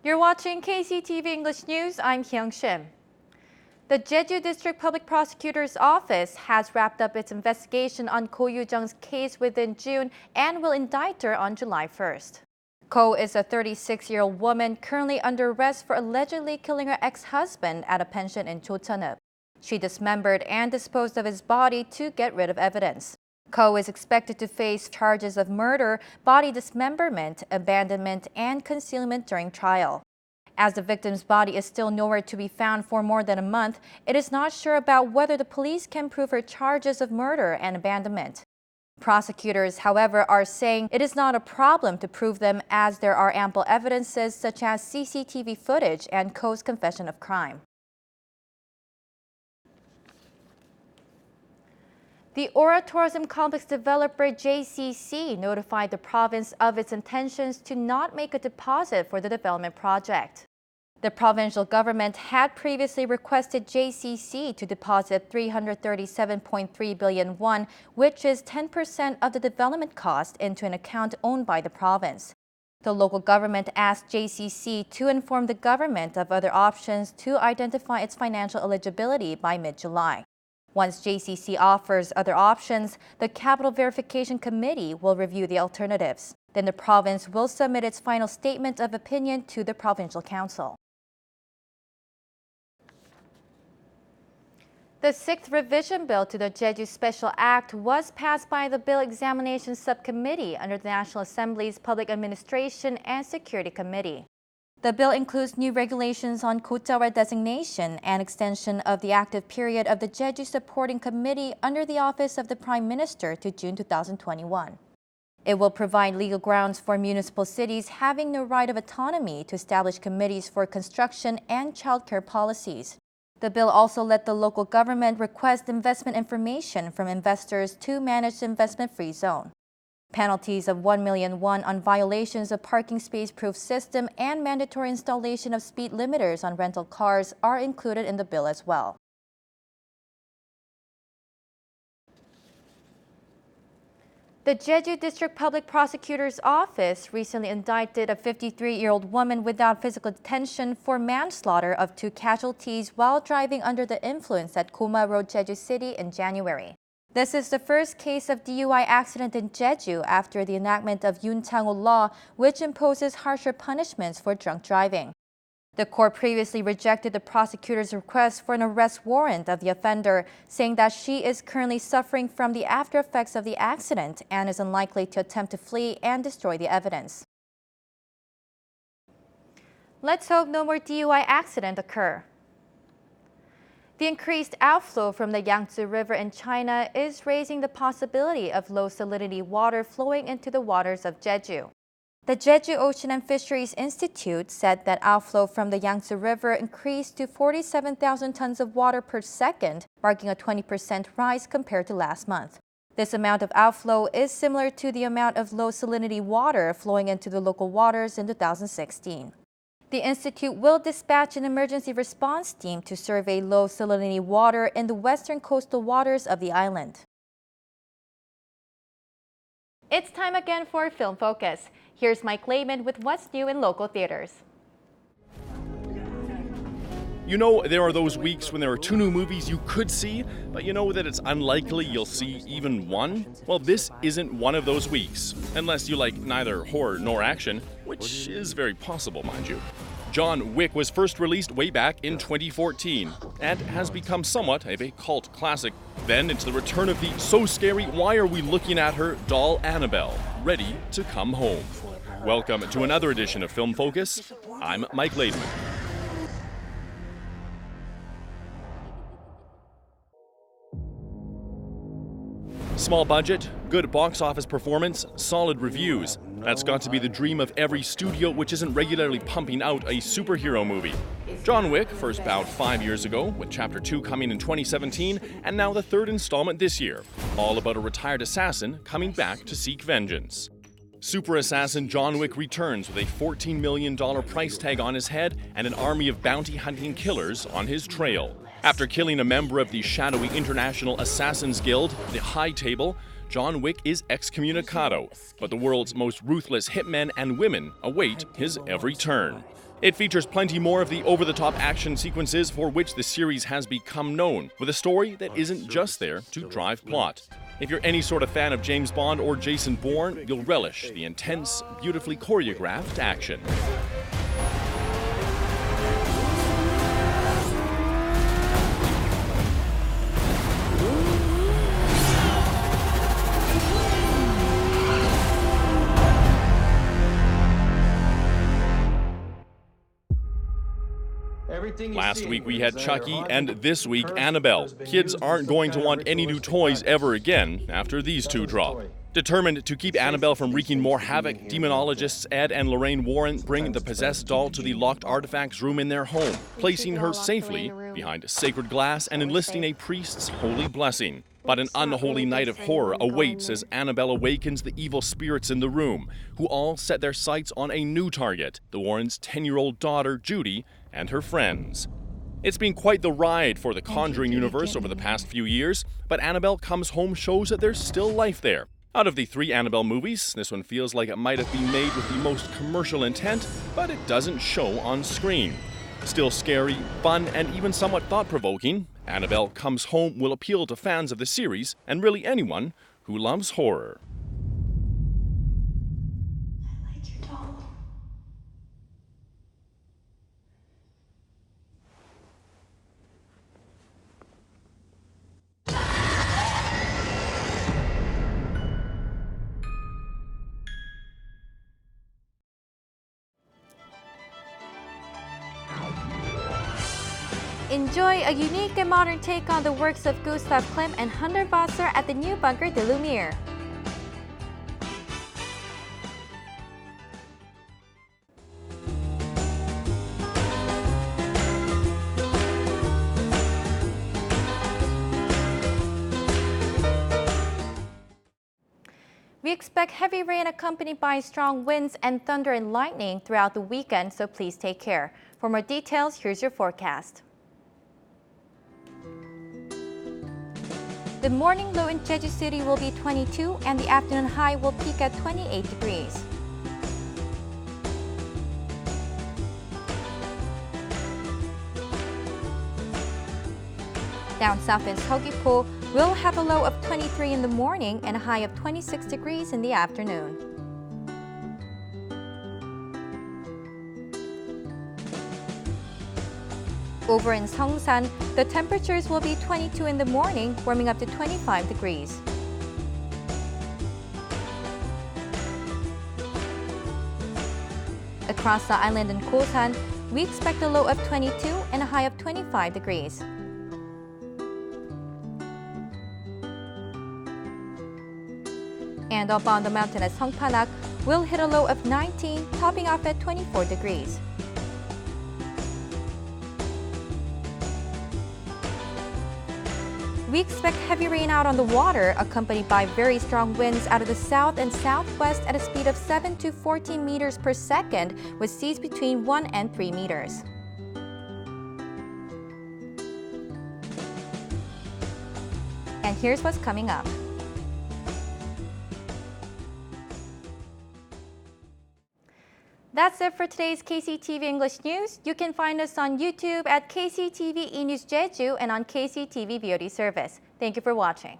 You're watching KCTV English News. I'm Hyung Shim. The Jeju District Public Prosecutor's Office has wrapped up its investigation on Ko Yoo-jung's case within June and will indict her on July 1st. Ko is a 36-year-old woman currently under arrest for allegedly killing her ex-husband at a pension in Chocheoneup. She dismembered and disposed of his body to get rid of evidence. Ko is expected to face charges of murder, body dismemberment, abandonment, and concealment during trial. As the victim's body is still nowhere to be found for more than a month, it is not sure about whether the police can prove her charges of murder and abandonment. Prosecutors, however, are saying it is not a problem to prove them as there are ample evidences such as CCTV footage and Ko's confession of crime. The Aura Tourism Complex developer JCC notified the province of its intentions to not make a deposit for the development project. The provincial government had previously requested JCC to deposit 337.3 billion won, which is 10% of the development cost, into an account owned by the province. The local government asked JCC to inform the government of other options to identify its financial eligibility by mid-July. Once JCC offers other options, the Capital Verification Committee will review the alternatives. Then the province will submit its final statement of opinion to the Provincial Council. The 6th revision bill to the Jeju Special Act was passed by the Bill Examination Subcommittee under the National Assembly's Public Administration and Security Committee. The bill includes new regulations on Gojawa designation and extension of the active period of the Jeju Supporting Committee under the Office of the Prime Minister to June 2021. It will provide legal grounds for municipal cities having no right of autonomy to establish committees for construction and childcare policies. The bill also let the local government request investment information from investors to manage the investment-free zone. Penalties of 1 million won on violations of parking space-proof system and mandatory installation of speed limiters on rental cars are included in the bill as well. The Jeju District Public Prosecutor's Office recently indicted a 53-year-old woman without physical detention for manslaughter of 2 casualties while driving under the influence at Goma Road, Jeju City in January. This is the first case of DUI accident in Jeju after the enactment of Yoon Chang-ho law, which imposes harsher punishments for drunk driving. The court previously rejected the prosecutor's request for an arrest warrant of the offender, saying that she is currently suffering from the after effects of the accident and is unlikely to attempt to flee and destroy the evidence. Let's hope no more DUI accidents occur. The increased outflow from the Yangtze River in China is raising the possibility of low salinity water flowing into the waters of Jeju. The Jeju Ocean and Fisheries Institute said that outflow from the Yangtze River increased to 47,000 tons of water per second, marking a 20% rise compared to last month. This amount of outflow is similar to the amount of low salinity water flowing into the local waters in 2016. The institute will dispatch an emergency response team to survey low salinity water in the western coastal waters of the island. It's time again for Film Focus. Here's Mike Lehman with what's new in local theaters. You know, there are those weeks when there are 2 new movies you could see, but you know that it's unlikely you'll see even one? Well, this isn't one of those weeks, unless you like neither horror nor action, which is very possible, mind you. John Wick was first released way back in 2014 and has become somewhat of a cult classic. Then it's the return of the so scary why are we looking at her doll Annabelle, ready to come home. Welcome to another edition of Film Focus. I'm Mike Laidman. Small budget, good box office performance, solid reviews. That's got to be the dream of every studio which isn't regularly pumping out a superhero movie. John Wick first bowed 5 years ago, with Chapter 2 coming in 2017, and now the 3rd installment this year, all about a retired assassin coming back to seek vengeance. Super assassin John Wick returns with a $14 million price tag on his head and an army of bounty-hunting killers on his trail. After killing a member of the shadowy International Assassins Guild, the High Table, John Wick is excommunicado, but the world's most ruthless hitmen and women await his every turn. It features plenty more of the over-the-top action sequences for which the series has become known, with a story that isn't just there to drive plot. If you're any sort of fan of James Bond or Jason Bourne, you'll relish the intense, beautifully choreographed action. Last week we had Chucky, and this week Annabelle. Kids aren't going to want any new toys ever again after these two drop. Determined to keep Annabelle from wreaking more havoc, demonologists Ed and Lorraine Warren bring the possessed doll to the locked artifacts room in their home, placing her safely behind sacred glass and enlisting a priest's holy blessing. But an unholy night of horror awaits as Annabelle awakens the evil spirits in the room, who all set their sights on a new target, the Warrens' 10-year-old daughter, Judy, and her friends. It's been quite the ride for the Conjuring universe over the past few years, but Annabelle Comes Home shows that there's still life there. Out of the 3 Annabelle movies, this one feels like it might have been made with the most commercial intent, but it doesn't show on screen. Still scary, fun, and even somewhat thought-provoking, Annabelle Comes Home will appeal to fans of the series and really anyone who loves horror. I like your doll. Enjoy a unique and modern take on the works of Gustav Klimt and Hunter Wasser at the new Bunker de Lumiere. We expect heavy rain accompanied by strong winds and thunder and lightning throughout the weekend, so please take care. For more details, here's your forecast. The morning low in Jeju City will be 22 and the afternoon high will peak at 28 degrees. Down south in Seogwipo, we'll have a low of 23 in the morning and a high of 26 degrees in the afternoon. Over in Seongsan, the temperatures will be 22 in the morning, warming up to 25 degrees. Across the island in Kosan, we expect a low of 22 and a high of 25 degrees. And up on the mountain at Songpanak, we'll hit a low of 19, topping off at 24 degrees. We expect heavy rain out on the water, accompanied by very strong winds out of the south and southwest at a speed of 7 to 14 meters per second, with seas between 1 and 3 meters. And here's what's coming up. That's it for today's KCTV English News. You can find us on YouTube at KCTV E-News Jeju and on KCTV VOD service. Thank you for watching.